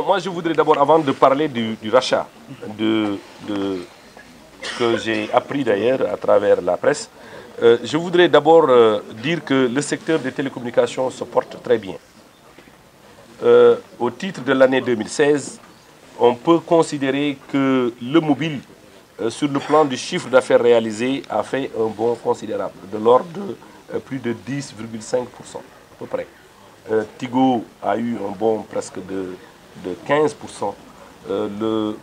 Moi, je voudrais d'abord, avant de parler du rachat, que j'ai appris d'ailleurs à travers la presse, je voudrais d'abord dire que le secteur des télécommunications se porte très bien. Au titre de l'année 2016, on peut considérer que le mobile, sur le plan du chiffre d'affaires réalisé, a fait un bond considérable, de l'ordre de plus de 10,5% à peu près. Tigo a eu un bond presque de 15%, le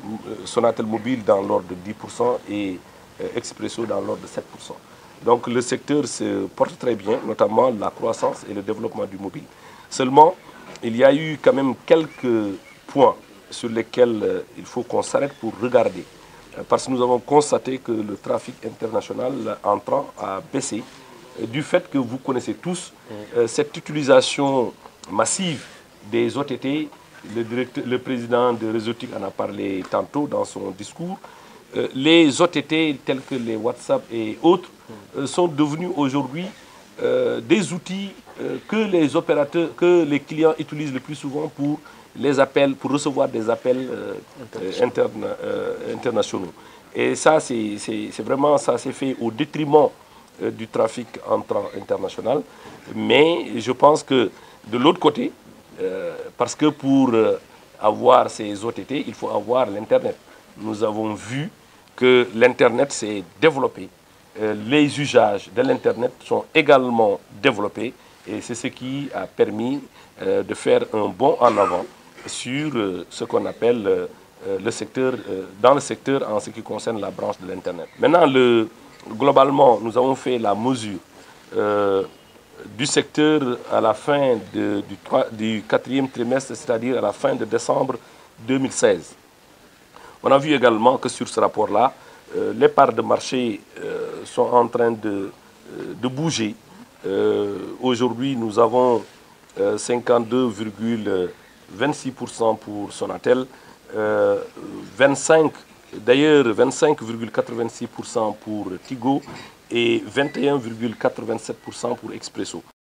Sonatel Mobile dans l'ordre de 10% et Expresso dans l'ordre de 7%. Donc le secteur se porte très bien, notamment la croissance et le développement du mobile. Seulement, il y a eu quand même quelques points sur lesquels il faut qu'on s'arrête pour regarder. Parce que nous avons constaté que le trafic international entrant a baissé du fait que vous connaissez tous cette utilisation massive des OTT. Le président de Réseautique en a parlé tantôt dans son discours. Les OTT tels que les WhatsApp et autres sont devenus aujourd'hui des outils que les opérateurs, que les clients utilisent le plus souvent pour les appels, pour recevoir des appels internationaux. Et ça, c'est vraiment, ça s'est fait au détriment du trafic entrant international. Mais je pense que de l'autre côté, parce que pour avoir ces OTT, il faut avoir l'Internet. Nous avons vu que l'Internet s'est développé. Les usages de l'Internet sont également développés et c'est ce qui a permis de faire un bond en avant sur ce qu'on appelle le secteur, dans le secteur en ce qui concerne la branche de l'Internet. Maintenant, globalement, nous avons fait la mesure du secteur à la fin du quatrième trimestre, c'est-à-dire à la fin de décembre 2016. On a vu également que sur ce rapport-là, les parts de marché sont en train de bouger. Aujourd'hui, nous avons 52,26% pour Sonatel, 25,86% pour Tigo et 21,87% pour Expresso.